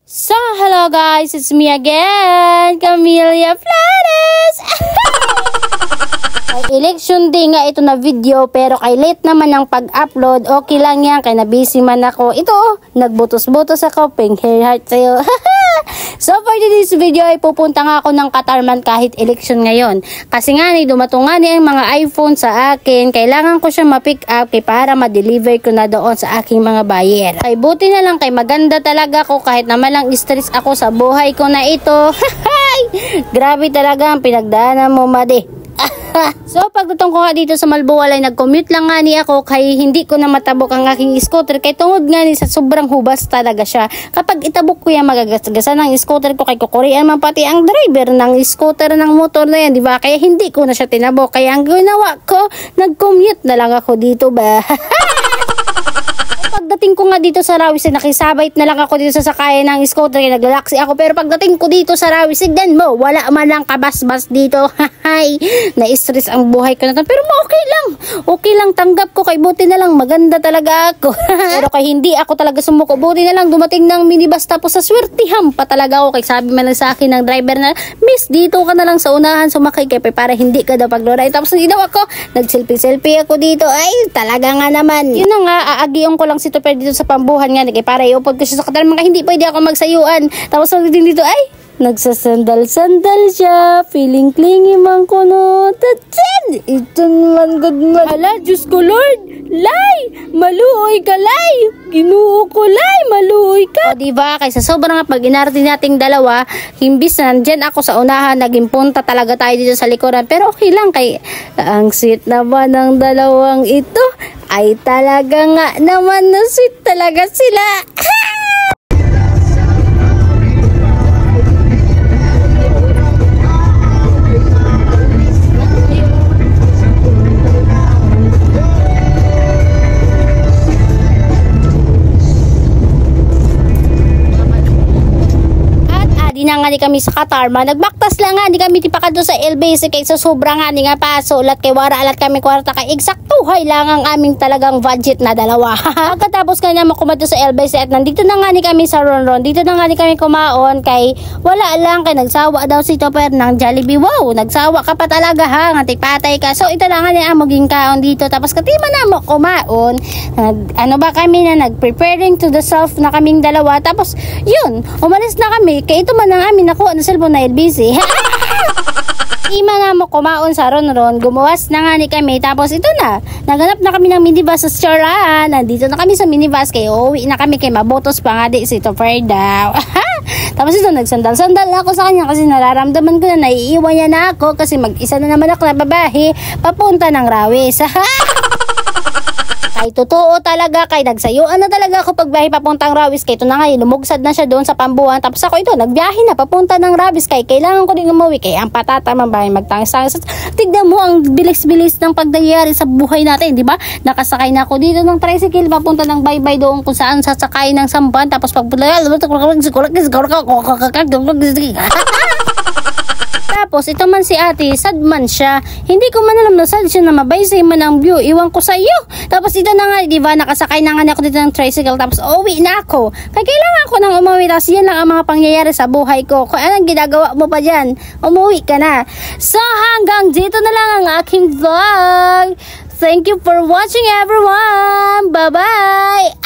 So, hello guys, it's me again, Camelia Flores. Election day nga ito na video, pero kay late naman ang pag-upload. Okay lang yan, kaya na-busy man ako. Ito, nagbutos-butos ako, pink hair heart sa'yo. So for today's video ay pupunta nga ako ng Katarman kahit election ngayon. Kasi nga dumating nga ang mga iPhone sa akin. Kailangan ko siya ma-pick up para ma-deliver ko na doon sa aking mga buyer. Kay buti na lang, kay maganda talaga ko kahit naman lang stress ako sa buhay ko na ito. Grabe talaga ang pinagdaanan mo, Madi. So pagdating ko nga dito sa Malbuwalay, nag-commute lang nga ni ako kay hindi ko na matabok ang aking scooter kay tungod nga ni sa sobrang hubas talaga siya. Kapag itabok ko yan, magagasgasan ng scooter ko kay kukurian man pati ang driver ng scooter ng motor na yan, di ba? Kaya hindi ko na siya tinabok. Kaya ang ginawa ko, nag-commute na lang ako dito ba? Pagdating ko nga dito sa Rawisig, nakisabait na lang ako dito sa sakayan ng scooter kaya naglalaksi ako. Pero pagdating ko dito sa Rawisig, gan mo, wala man lang kabas-bas dito. Hay, na-stress ang buhay ko na. Pero okay lang. Okay lang, tanggap ko kay buti na lang. Maganda talaga ako. Pero kay hindi ako talaga sumuko. Buti na lang dumating ng minibus tapos sa swertihan pa talaga ako. Kay sabi man lang sa akin ng driver na, Miss, dito ka na lang sa unahan sumakay kay para hindi ka daw pagloray. Tapos ginawa ko, nag-selfie ako dito. Ay, talaga nga naman. Yun na nga, aagiyon ko lang si Tupper dito sa pambuhan nga, para iupod ko siya sa Katarman, hindi pwede ako magsayuan. Tapos din dito, ay, nagsasandal-sandal siya, feeling clingy man ko no. Tatsin! Ito naman, good man. Hala, Diyos ko Lord! Lay! Maluoy ka, Lay! Ginoo ko, Lay! Maluoy ka! O diba, kaysa sobrang pag inarte nating dalawa, himbis na nandyan ako sa unahan, naging punta talaga tayo dito sa likuran. Pero okay lang, kay ang sweet naman ng dalawang ito, ay talaga nga naman na sweet talaga sila. Di na nga ni kami sa Katarman, nagbaktas lang nga, di kami tipakad doon sa LBC kaysa sobra nga ni nga paso, ulat kay wara, alat kami kwarta kay eksaktuhay lang ang aming talagang budget na dalawa. Pagkatapos nga naman kumato sa LBC at nandito na nga ni kami sa Ronron, dito na nga ni kami kumaon kay wala lang, kay nagsawa daw si Topper ng Jollibee. Wow, nagsawa ka pa talaga ha, nga patay ka. So ito na nga ni amoging kaon dito, tapos katima na mo kumaon, ano ba kami na nag-preparing to the self na kaming dalawa, tapos yun, umalis na kami, kay ito man ang amin nakuha na cellphone na LBC. Ima na mo kumaon sa Ronron, gumawas na nga ni kami, tapos ito na, naganap na kami ng minibus sa Charan, nandito na kami sa minibus, kay uuwi na kami kay mabotos pa nga di si Topper daw. Tapos ito, nagsandal-sandal na ako sa kanya kasi nararamdaman ko na naiiwan niya na ako kasi mag-isa na naman ako na babae papunta ng Rawis. Ay, totoo talaga, kay nagsayuan na talaga ako pagbiyahe papuntang Rawis, kay ito na nga, lumugsad na siya doon sa pambuhan, tapos ako ito, nagbiyahe na papunta ng Rawis, kay kailangan ko din umuwi, kay ang patata man ba, magtangsang. Tignan mo ang bilis-bilis ng pagdayari sa buhay natin, di ba? Nakasakay na ako dito ng tricycle, papunta ng baybay doon kung saan sasakay ng samban, tapos pagpulay, tapos ito man si ate, sad man siya. Hindi ko man alam na sad siya na mabaysay man ang view. Iwan ko sa iyo. Tapos ito na nga, di ba, nakasakay na nga ako dito ng tricycle. Tapos uwi na ako. Kaya kailangan ko nang umuwi. Tapos yan lang ang mga pangyayari sa buhay ko. Kung anong ginagawa mo pa dyan, umuwi ka na. So hanggang dito na lang ang aking vlog. Thank you for watching everyone. Bye-bye.